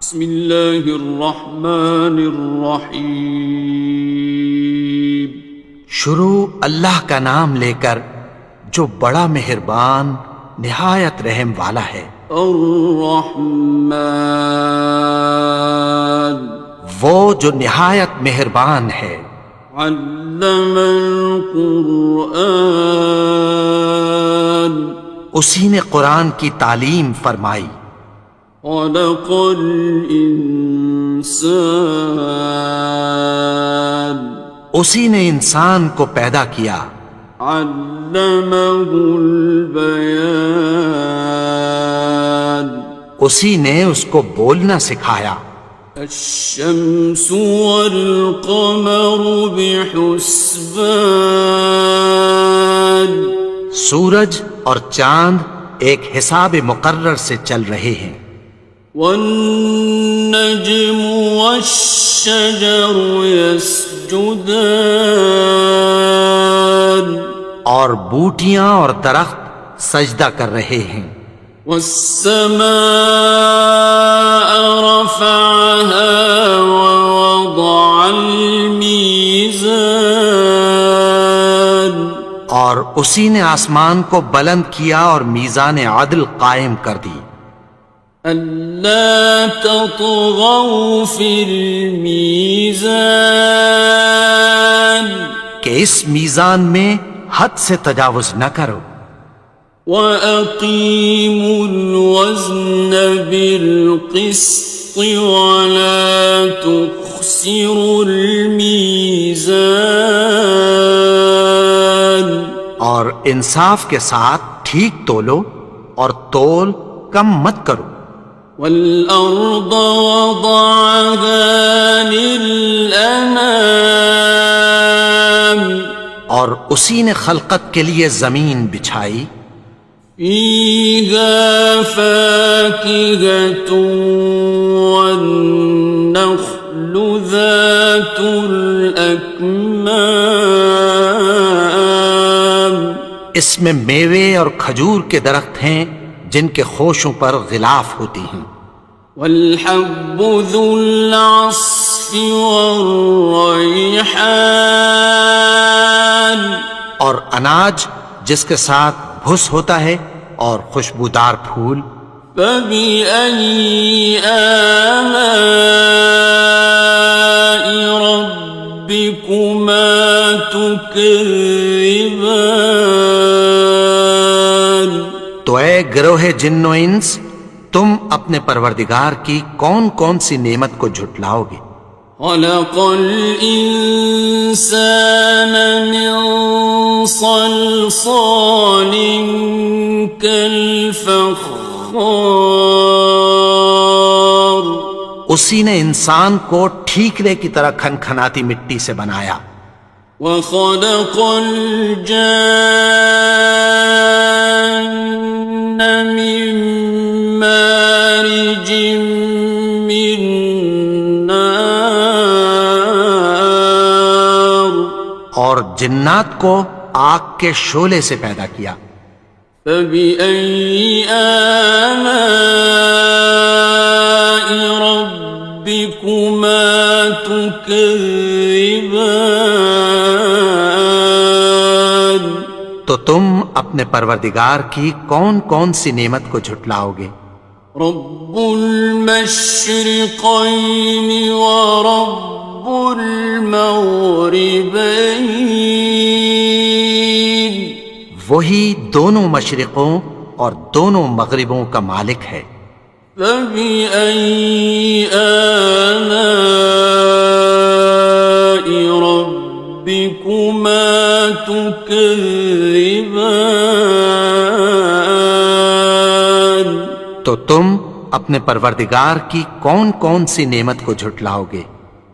بسم اللہ الرحمن الرحیم۔ شروع اللہ کا نام لے کر جو بڑا مہربان نہایت رحم والا ہے۔ الرحمن، وہ جو نہایت مہربان ہے۔ علم القرآن، اسی نے قرآن کی تعلیم فرمائی۔ خلق الانسان، اسی نے انسان کو پیدا کیا۔ علمہ البیان، اسی نے اس کو بولنا سکھایا۔ الشمس والقمر بحسبان، سورج اور چاند ایک حساب مقرر سے چل رہے ہیں۔ والنجم والشجر يسجدان، اور بوٹیاں اور درخت سجدہ کر رہے ہیں۔ والسماء رفعها ووضع الميزان، اور اسی نے آسمان کو بلند کیا اور میزان عدل قائم کر دی۔ أَلَّا تَطْغَوْا فِي الْمِيزَانِ، کہ اس میزان میں حد سے تجاوز نہ کرو۔ وَأَقِيمُوا الْوَزْنَ بِالْقِسْطِ وَلَا تُخْسِرُوا الْمِيزَانَ، اور انصاف کے ساتھ ٹھیک تولو اور تول کم مت کرو۔ وَالْأَرْضَ وَضَعَهَا لِلْأَنَامِ، اور اسی نے خلقت کے لیے زمین بچھائی۔ فِيهَا فَاكِهَةٌ وَالنَّخْلُ ذَاتُ الْأَكْمَامِ، اس میں میوے اور کھجور کے درخت ہیں جن کے خوشوں پر غلاف ہوتی ہیں۔ وَالْحَبُّ ذُو الْعَصْفِ وَالرَّيْحَانِ، اور اناج جس کے ساتھ بھس ہوتا ہے اور خوشبودار پھول۔ فَبِأَيِّ آلَاءِ رَبِّكُمَا تُكَذِّبَانِ، تو اے گروہ جن و انس، تم اپنے پروردگار کی کون کون سی نعمت کو جھٹلاؤ گے؟ خَلَقَ الْإِنسَانَ مِنْ صَلْصَالٍ كَالْفَخَّارِ، اسی نے انسان کو ٹھیکرے کی طرح کھنکھناتی مٹی سے بنایا۔ وَخَلَقَ الْجَانَّ مِن مَّارِجٍ مِّن نَّارٍ، اور جنات کو آگ کے شعلے سے پیدا کیا۔ فَبِأَيِّ آلَاءِ رَبِّكُمَا تُكَذِّبَانِ، تو تم اپنے پروردگار کی کون کون سی نعمت کو جھٹلاؤ گے؟ رب المشرقین ورب المغربین، وہی دونوں مشرقوں اور دونوں مغربوں کا مالک ہے۔ فَبِأَيِّ آلَاءِ رَبِّكُمَا تُكَذِّبَانِ، تو تم اپنے پروردگار کی کون کون سی نعمت کو جھٹلاؤ گے؟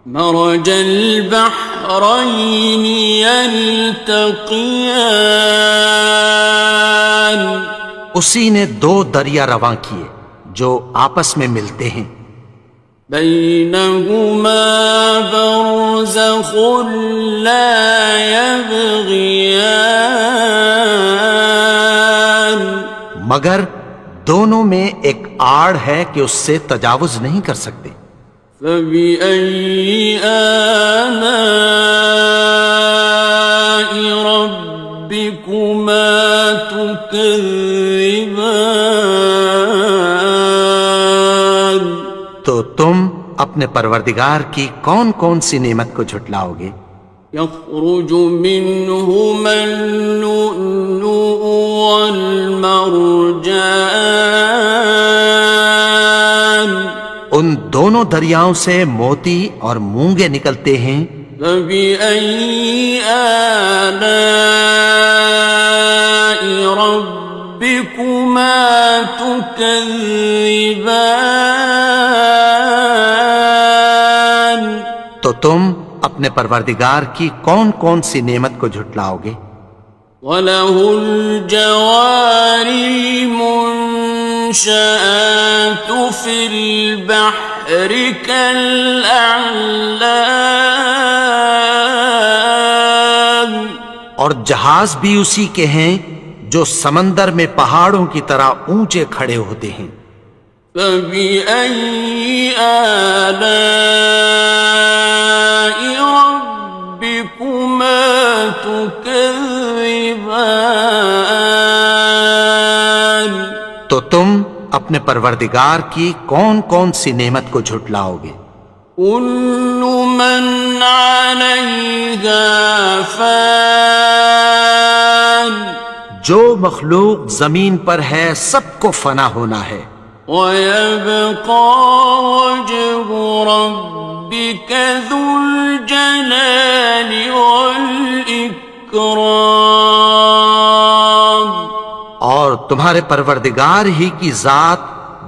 مرج البحرین یلتقیان، اسی نے دو دریا رواں کیے جو آپس میں ملتے ہیں۔ بینہما برزخ لا یبغیان، مگر دونوں میں ایک آڑ ہے کہ اس سے تجاوز نہیں کر سکتے۔ فبأي آلاء ربكما تكذبان؟ تو تم اپنے پروردگار کی کون کون سی نعمت کو جھٹلاؤ گے؟ يخرج منهما اللؤلؤ والمرجان ان دونوں دریاؤں سے موتی اور مونگے نکلتے ہیں۔ فبأي آلاء ربكما تكذبان؟ تو تم اپنے پروردگار کی کون کون سی نعمت کو جھٹلاؤ گے؟ وَلَهُ الْجَوَارِ الْمُنشَآتُ فِي الْبَحْرِ كَالْأَعْلَامِ، اور جہاز بھی اسی کے ہیں جو سمندر میں پہاڑوں کی طرح اونچے کھڑے ہوتے ہیں۔ فَبِأَيِّ آلَاءِ رَبِّكُمَا تُكَذِّبَانِ؟ تو تم اپنے پروردگار کی کون کون سی نعمت کو جھٹلاؤ گے؟ كُلُّ مَنْ عَلَيْهَا فَانٍ، جو مخلوق زمین پر ہے سب کو فنا ہونا ہے۔ وَيَبْقَى وَجْهُ رَبِّكَ ذُو الْجَلَالِ وَالْإِكْرَامِ، اور تمہارے پروردگار ہی کی ذات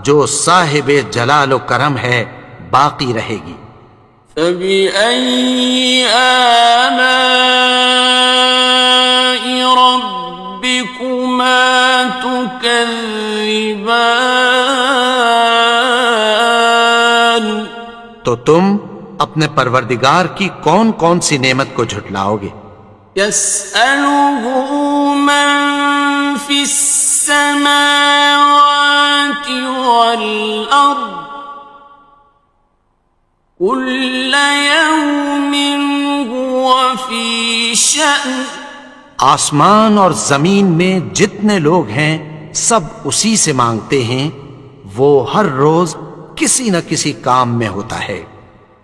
جو صاحب جلال و کرم ہے باقی رہے گی۔ فَبِأَيِّ آلَاءِ رَبِّكُمَا تُكَذِّبَانِ؟ تو تم اپنے پروردگار کی کون کون سی نعمت کو جھٹلاؤ گے؟ يَسْأَلُهُ مَن فِي السَّمَاوَاتِ وَالْأَرْضِ كُلَّ يَوْمٍ هُوَ فِي شَأْنٍ، آسمان اور زمین میں جتنے لوگ ہیں سب اسی سے مانگتے ہیں، وہ ہر روز کسی نہ کسی کام میں ہوتا ہے۔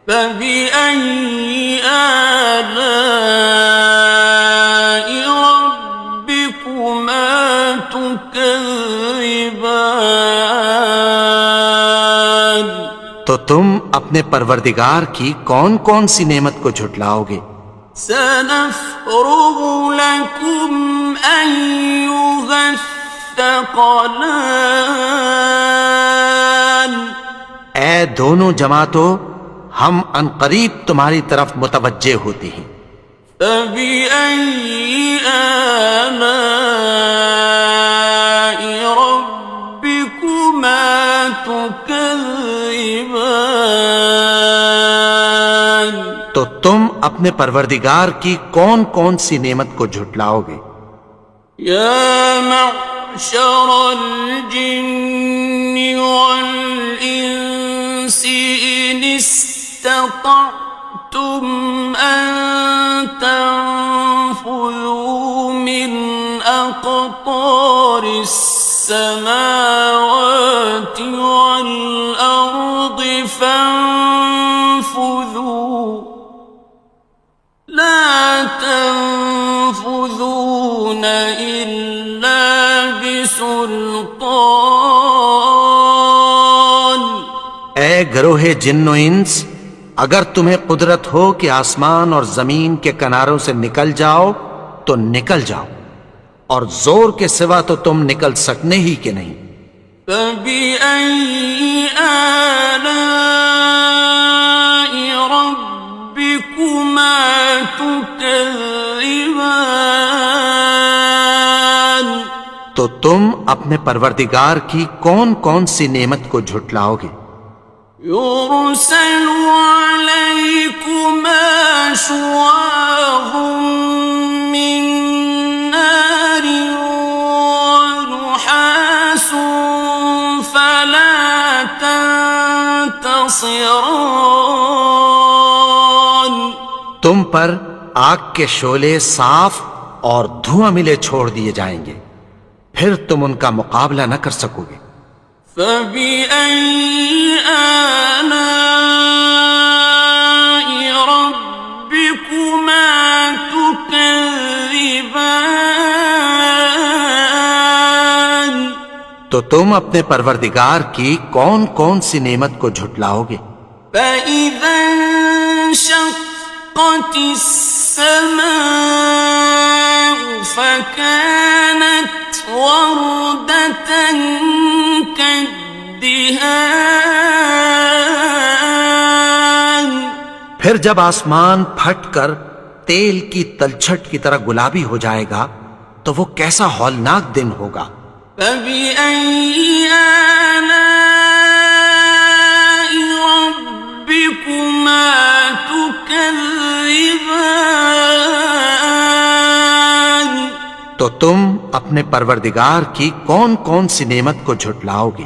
فَبِأَيِّ آلَاءِ رَبِّكُمَا تُكَذِّبَانِ؟ تو تم اپنے پروردگار کی کون کون سی نعمت کو جھٹلاؤ گے؟ سَنَفْرُغُ لَكُمْ أَيُّهَ الثَّقَلَانِ؟ اے دونوں جماعتوں، ہم عنقریب تمہاری طرف متوجہ ہوتے ہیں۔ فَبِأَيِّ آلَاءِ رَبِّكُمَا تُكَذِّبَانِ؟ تو تم اپنے پروردگار کی کون کون سی نعمت کو جھٹلاؤ گے؟ يَا مَعْشَرَ الْجِنِّ وَالْإِنسِ إِنِ اسْتَطَعْتُمْ أَن تَنفُذُوا مِنْ أَقْطَارِ السَّمَاوَاتِ وَالْأَرْضِ فَانفُذُوا لَا تَنفُذُونَ إِلَّا بِسُلْطَانٍ۔ اے گروہ جن و انس، اگر تمہیں قدرت ہو کہ آسمان اور زمین کے کناروں سے نکل جاؤ تو نکل جاؤ، اور زور کے سوا تو تم نکل سکنے ہی کہ نہیں۔ فَبِأَيِّ آلَاءِ رَبِّكُمَا تُكَذِّبَانِ؟ تو تم اپنے پروردگار کی کون کون سی نعمت کو جھٹلاؤ گے؟ يُرْسَلُ عَلَيْكُمَا شُوَاظٌ مِّن نَّارٍ وَنُحَاسٌ فَلَا خاصرون تم پر آگ کے شعلے صاف اور دھواں ملے چھوڑ دیے جائیں گے، پھر تم ان کا مقابلہ نہ کر سکو گے۔ فبأي آلاء ربكما تكذبان تو تم اپنے پروردگار کی کون کون سی نعمت کو جھٹلاؤ گے؟ فإذا انشقت السماء فكانت وردة كالدهان پھر جب آسمان پھٹ کر تیل کی تلچھٹ کی طرح گلابی ہو جائے گا تو وہ کیسا ہولناک دن ہوگا۔ فبأي آلاء ربكما تكذبان تو تم اپنے پروردگار کی کون کون سی نعمت کو جھٹلاؤ گے؟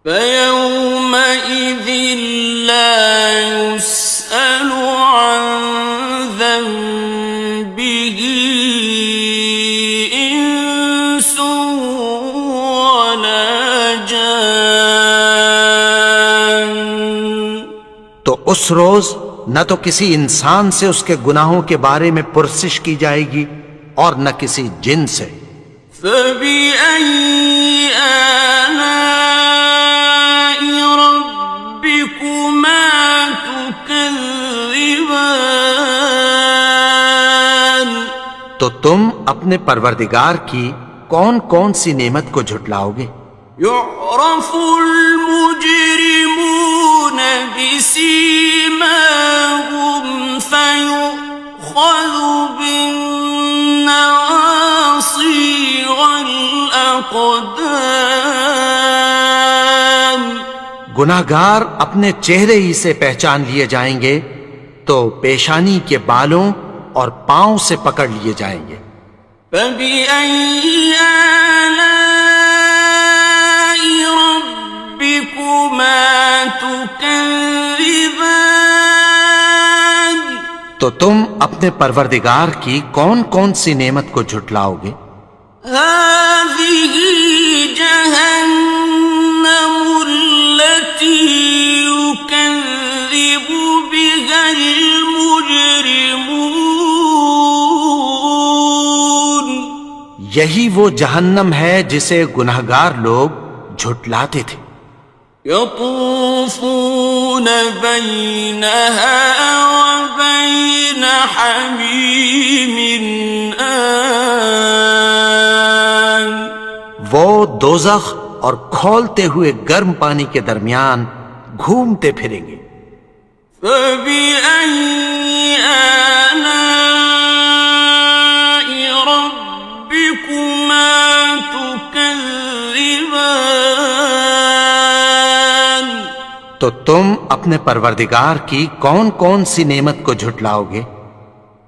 فيومئذ لا يسأل عن ذنبه إنس ولا جان تو اس روز نہ تو کسی انسان سے اس کے گناہوں کے بارے میں پرسش کی جائے گی اور نہ کسی جن سے۔ فبأي آلاء ربكما تكذبان تو تم اپنے پروردگار کی کون کون سی نعمت کو جھٹلاؤ گے؟ يعرف المجرمون بسيماهم فيؤخذ بالنواصي والأقدام گناہگار اپنے چہرے ہی سے پہچان لیے جائیں گے تو پیشانی کے بالوں اور پاؤں سے پکڑ لیے جائیں گے۔ فبأي آلاء ربكما تكذبان تو تم اپنے پروردگار کی کون کون سی نعمت کو جھٹلاؤ گے؟ هذه جهنم التي يكذب بها المجرمون یہی وہ جہنم ہے جسے گناہگار لوگ جھٹلاتے تھے۔ يطوفون بينها وبين حميم آن وہ دوزخ اور کھولتے ہوئے گرم پانی کے درمیان گھومتے پھریں گے۔ فبأي آلاء ربكما تكذبان تو تم اپنے پروردگار کی کون کون سی نعمت کو جھٹلاؤ گے؟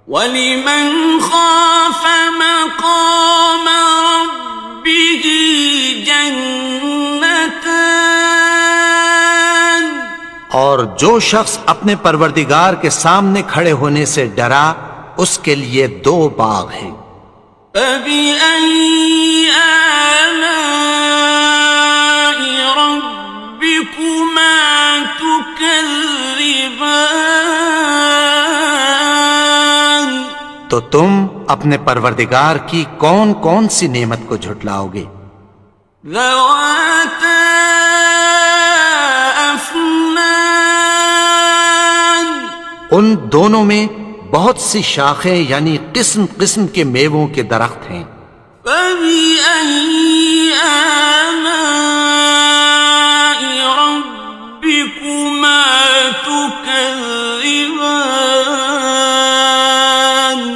وَلِمَنْ خَافَ مَقَامَ رَبِّهِ جَنَّتَانِ اور جو شخص اپنے پروردگار کے سامنے کھڑے ہونے سے ڈرا اس کے لیے دو باغ ہیں۔ فَبِأَيِّ آلَاءِ رَبِّكُمَا تُكَذِّبَانِ تو تم اپنے پروردگار کی کون کون سی نعمت کو جھٹلاؤ گے؟ ذَوَاتَا أَفْنَانٍ ان دونوں میں بہت سی شاخیں یعنی قسم قسم کے میووں کے درخت ہیں۔ فَبِأَيِّ آلَاءِ رَبِّكُمَا تُكَذِّبَانِ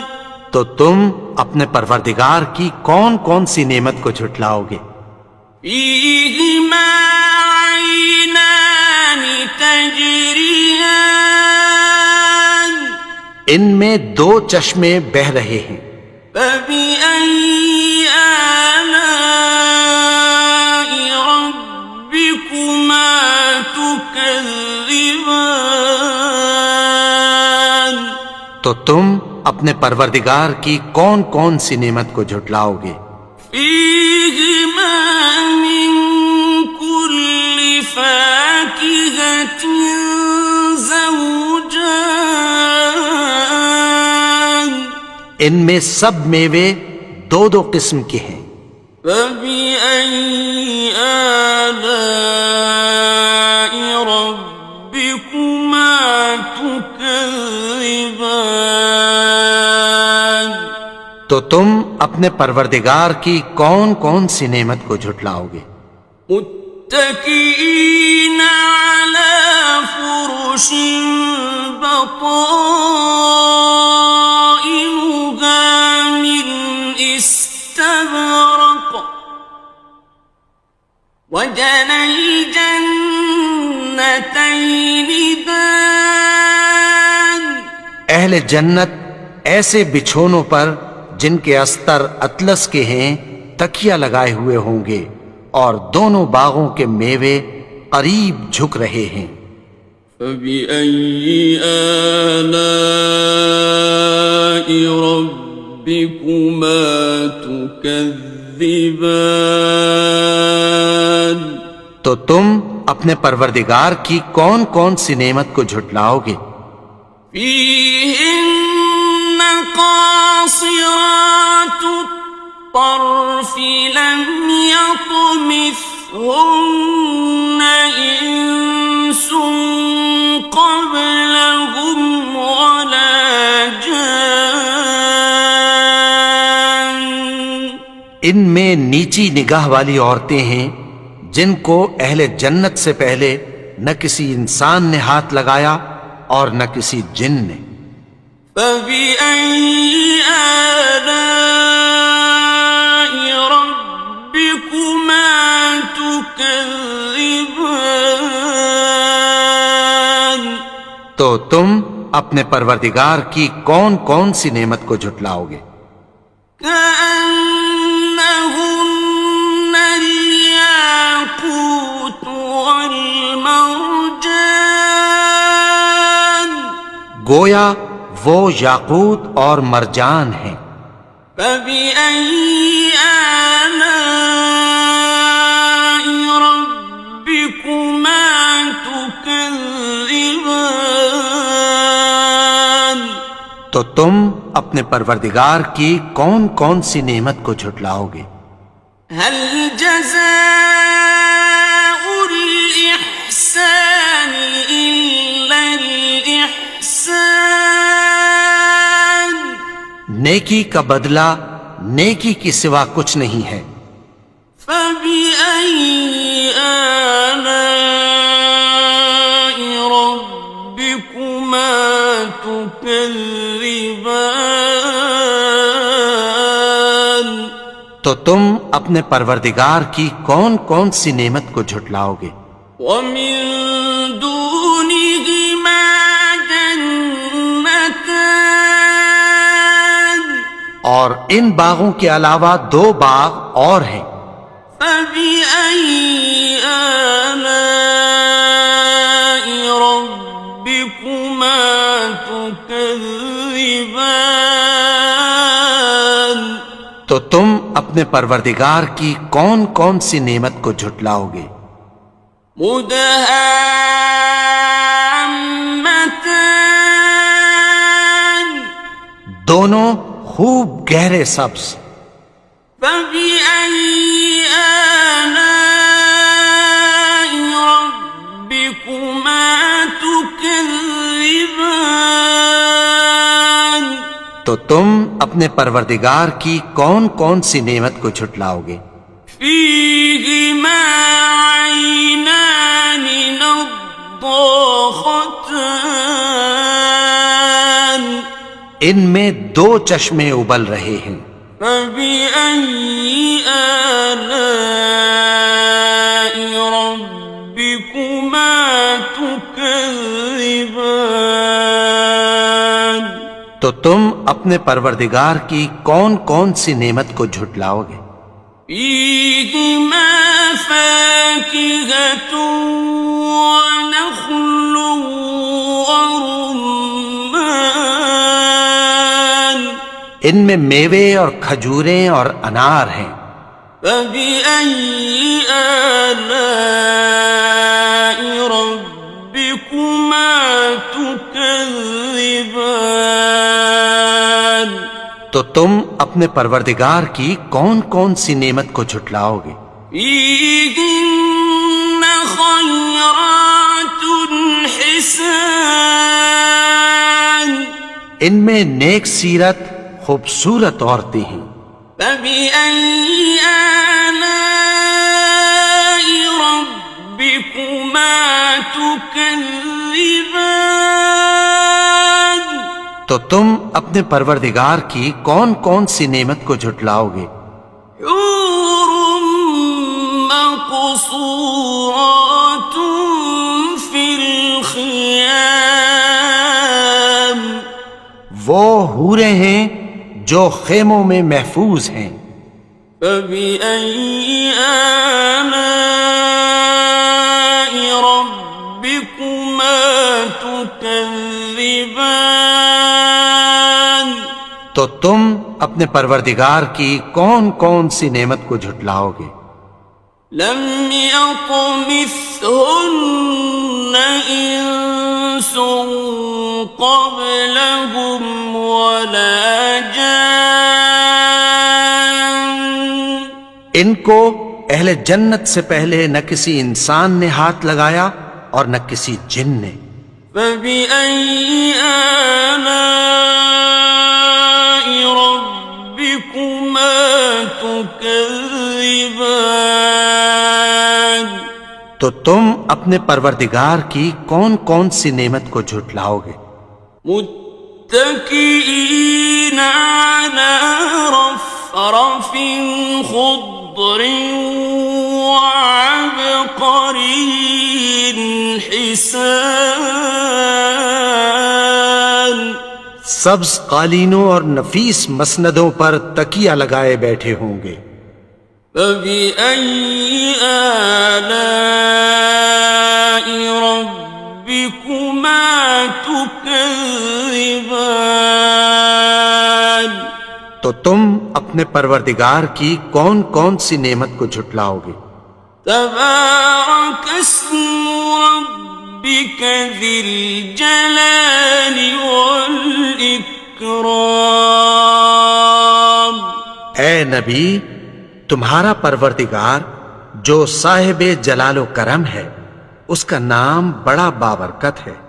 تو تم اپنے پروردگار کی کون کون سی نعمت کو جھٹلاؤ گے؟ فِيهِمَا عَيْنَانِ تَجْرِيَانِ ان میں دو چشمے بہہ رہے ہیں۔ فَبِأَيِّ آلَاءِ رَبِّكُمَا تُكَذِّبَانِ تو تم اپنے پروردگار کی کون کون سی نعمت کو جھٹلاؤ گے؟ فيهما من كل فاكهة زوجان ان میں سب میوے دو دو قسم کے ہیں۔ فبأي آلاء ربكما تكذبان تو تم اپنے پروردگار کی کون کون سی نعمت کو جھٹلاؤ گے؟ متكئين على فرش بطائنها من استبرق وجنى الجنتين دان اہل جنت ایسے بچھونوں پر جن کے استر اطلس کے ہیں تکیہ لگائے ہوئے ہوں گے، اور دونوں باغوں کے میوے قریب جھک رہے ہیں۔ فبأي آلاء ربكما تكذبان تو تم اپنے پروردگار کی کون کون سی نعمت کو جھٹلاؤ گے؟ فيهن قاصرات الطرف لم يطمثهن إنس قبلهم ولا جان ان میں نیچی نگاہ والی عورتیں ہیں جن کو اہل جنت سے پہلے نہ کسی انسان نے ہاتھ لگایا اور نہ کسی جن نے۔ فبأي آلاء ربكما تكذبان تو تم اپنے پروردگار کی کون کون سی نعمت کو جھٹلاؤ گے؟ كأنهن الياقوت والمرجان گویا وہ یاقوت اور مرجان ہیں۔ فبأي آلاء ربكما تكذبان تو تم اپنے پروردگار کی کون کون سی نعمت کو جھٹلاؤ گے؟ هل جزاء الإحسان إلا الإحسان نیکی کا بدلہ نیکی کی سوا کچھ نہیں ہے۔ فبأي آلاء ربكما تكذبان تو تم اپنے پروردگار کی کون کون سی نعمت کو جھٹلاؤ گے؟ ومن دونهما جنتان اور ان باغوں کے علاوہ دو باغ اور ہیں۔ فبأي آلاء ربكما تكذبان تو تم اپنے پروردگار کی کون کون سی نعمت کو جھٹلاؤ گے؟ مدهامتان دونوں خوب گہرے سبز۔ فبأي آلاء ربكما تكذبان تو تم اپنے پروردگار کی کون کون سی نعمت کو جھٹلاؤ گے؟ فيهما عينان نضاختان ان میں دو چشمے ابل رہے ہیں۔ فبأي آلاء ربكما تكذبان تو تم اپنے پروردگار کی کون کون سی نعمت کو جھٹلاؤ گے؟ فيهما فاكهة ونخل ورمان ان میں میوے اور کھجوریں اور انار ہیں۔ فبأي آلاء ربكما تكذبان؟ تو تم اپنے پروردگار کی کون کون سی نعمت کو جھٹلاؤ گے؟ فيهن خيرات حسان، ان میں نیک سیرت خوبصورت عورتیں ہیں۔ فبأي آلاء ربكما تكذبان؟ تو تم اپنے پروردگار کی کون کون سی نعمت کو جھٹلاؤ گے؟ حور مقصورات في الخيام، وہ حوریں ہیں جو خیموں میں محفوظ ہیں۔ فبأي آلاء ربكما تكذبان؟ تو تم اپنے پروردگار کی کون کون سی نعمت کو جھٹلاؤ گے؟ لم يطمثهن إنس قبلهم ولا جان، ان کو اہل جنت سے پہلے نہ کسی انسان نے ہاتھ لگایا اور نہ کسی جن نے۔ فبأي آلاء ربكما تكذبان؟ تو تم اپنے پروردگار کی کون کون سی نعمت کو جھٹلاؤ گے؟ متكئين على رفرف خضر وعبقري حسان، سبز قالینوں اور نفیس مسندوں پر تکیہ لگائے بیٹھے ہوں گے۔ فبأي آلاء ربكما تكذبان؟ تو تم اپنے پروردگار کی کون کون سی نعمت کو جھٹلاؤ گے؟ تبارك اسم ربك ذي الجلال والإكرام۔ اے نبی، تمہارا پروردگار جو صاحب جلال و کرم ہے، اس کا نام بڑا بابرکت ہے۔